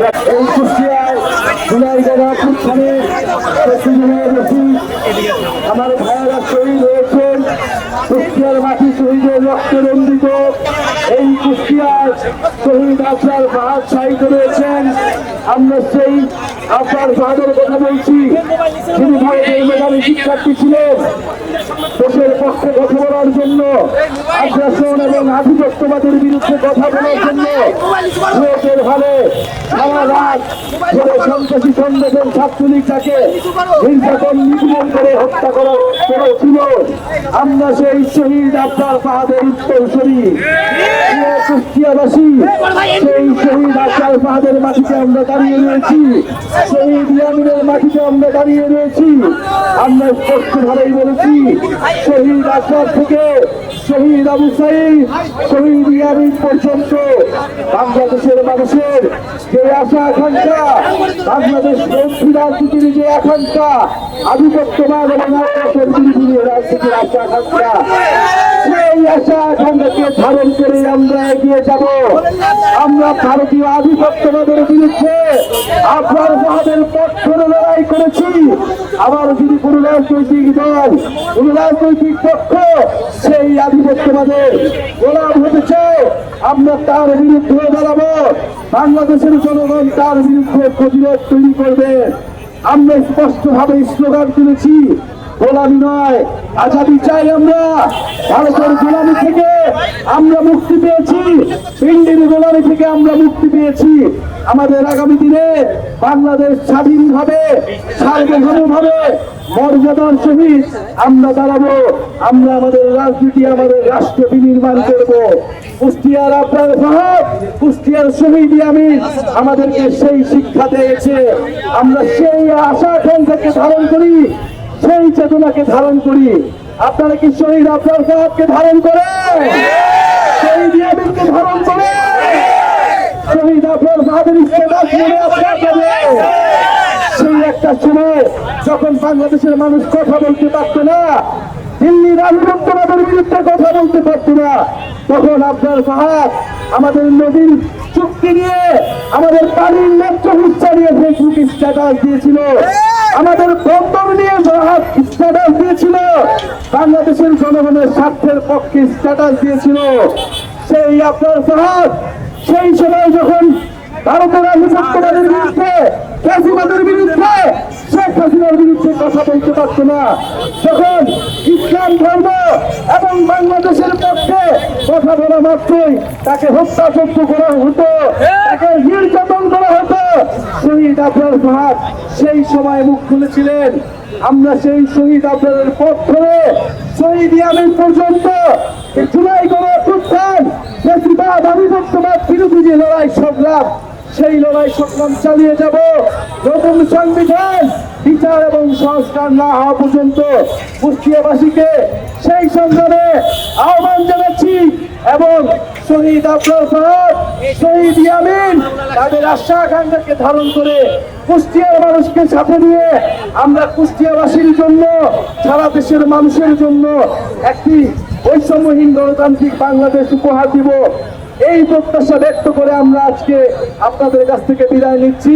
এই কুষ্টিয়ায় আমার ভাইয়েরা শহীদ হয়েছেন। কুষ্টিয়ার মাটি শহীদের রক্তে রঞ্জিত। এই কুষ্টিয়ার শহীদ আফসার ফাহাদ শহীদ রয়েছেন। আমরা সেই আফসার ফাহাদের কথা বলছি, যিনি ভারতের মেধাবী শিক্ষার্থী ছিলেন। দেশের পক্ষে কথা বলার জন্য, আগ্রাসন এবং আধিপত্যবাদের বিরুদ্ধে কথা বলার জন্য ভোটের হলে সারা রাত ধরে সন্ত্রাসী সংগঠন ছাত্রলীগ তাকে নির্যাতন নিপীড়ন করে হত্যা করেছিল। আমরা সেই শহীদ আফসার ফাহাদের উত্তরসূরি কুষ্টিয়াবাসী, সেই শহীদ আফসার ফাহাদের মাটিতে আমরা দাঁড়িয়ে রয়েছি, শহীদ ইয়ামিনের মাটিতে আমরা দাঁড়িয়ে রয়েছি। আমরা স্পষ্টভাবেই বলেছি, শহীদ আফসার থেকে শহীদ আবু সাঈদ, শহীদ ইয়ামিন পর্যন্ত বাংলাদেশের মানুষের যে আশা আকাঙ্ক্ষা, বাংলাদেশ বন্ধু রাজনীতির যে আকাঙ্ক্ষা, আধিপত্যবাদ এবং আগ্রাসন বিরোধী রাজনীতির আশা আকাঙ্ক্ষা, সেই আশা আকাঙ্ক্ষাকে ধারণ করে আমরা এগিয়ে যাব। আমরা ভারতীয় আধিপত্যবাদের বিরুদ্ধে আফসার ফাহাদের পক্ষে লড়াই করেছি। আবার যদি কোন রাজনৈতিক দল, কোন রাজনৈতিক পক্ষ সেই আধিপত্যবাদের গোলাম হতে চায়, আমরা তার বিরুদ্ধে দাঁড়াবো। বাংলাদেশের জনগণ তার বিরুদ্ধে প্রতিরোধ তৈরি করবে। আমরা স্পষ্টভাবে স্লোগান তুলেছি, গোলামি নয় আজাদি চাই। আমরা ভারতের গোলামি থেকে আমরা মুক্তি পেয়েছি, ইন্ডিয়ান গোলামি থেকে আমরা মুক্তি পেয়েছি। আমাদের আগামী দিনে বাংলাদেশ স্বাধীনভাবে, সার্বভৌমভাবে, মর্যাদার সহিত আমরা দাঁড়াবো। আমরা আমাদের রাজনীতি, আমাদের রাষ্ট্র বিনির্মাণ করব। কুষ্টিয়ার আফসার ফাহাদ, কুষ্টিয়ার শহীদ ইয়ামিন আমাদেরকে সেই শিক্ষা দিয়েছে। আমরা সেই আশা আকাঙ্ক্ষাকে ধারণ করি, সেই চেতনাকে ধারণ করি। আপনারা কি শহীদ আফসার ফাহাদকে ধারণ করে, শহীদ ইয়ামিনকে ধারণ করে? শহীদ আফসার ফাহাদের স্ট্যাটাস মনে আছে আপনাদের? সেই একটা সময় যখন বাংলাদেশের মানুষ কথা বলতে পারত না, দিল্লির আধিপত্যবাদের বিরুদ্ধে কথা বলতে পারত না, তখন আফসার ফাহাদ আমাদের নদীর চুক্তি নিয়ে, আমাদের পানির ন্যায্য হিস্সা নিয়ে ফেসবুক স্ট্যাটাস দিয়েছিল, আমাদের বন্দর নিয়ে স্ট্যাটাস দিয়েছিল, বাংলাদেশের জনগণের স্বার্থের পক্ষে স্ট্যাটাস দিয়েছিল। সেই আফসার ফাহাদ সেই সময় যখন ভারতের আধিপত্যবাদের বিরুদ্ধে, ফ্যাসিবাদের বিরুদ্ধে, শেখ হাসিনার বিরুদ্ধে কথা বলতে পারত না, যখন ইসলাম ধর্ম এবং বাংলাদেশের পক্ষে কথা বলা মাত্রই তাকে হত্যাযজ্ঞ করা হতো, তাকে নির্যাতন করা হতো, শহীদ আফসার ফাহাদ সেই সময় মুখ খুলেছিলেন। আমরা সেই শহীদ আফসারের পথ ধরে শহীদ ইয়ামিন পর্যন্ত জুলাই গণঅভ্যুত্থান, ফ্যাসিবাদ আধিপত্যবাদ বিরোধী যে লড়াই সংগ্রাম, সেই লড়াই সংগ্রাম চালিয়ে যাব। নতুন সংবিধান বিচার এবং সংস্কার না হওয়া পর্যন্ত কুষ্টিয়াবাসীকে সেই সংগ্রামে আহ্বান জানাচ্ছি। এবং শহীদ আফসার ফাহাদ, শহীদ ইয়ামিন তাদের আশা আকাঙ্ক্ষাকে ধারণ করে কুষ্টিয়ার মানুষকে সাথে নিয়ে আমরা কুষ্টিয়াবাসীর জন্য, সারা দেশের মানুষের জন্য একটি বৈষম্যহীন গণতান্ত্রিক বাংলাদেশ উপহার দিব। এই প্রত্যাশা ব্যক্ত করে আমরা আজকে আপনাদের কাছ থেকে বিদায় নিচ্ছি।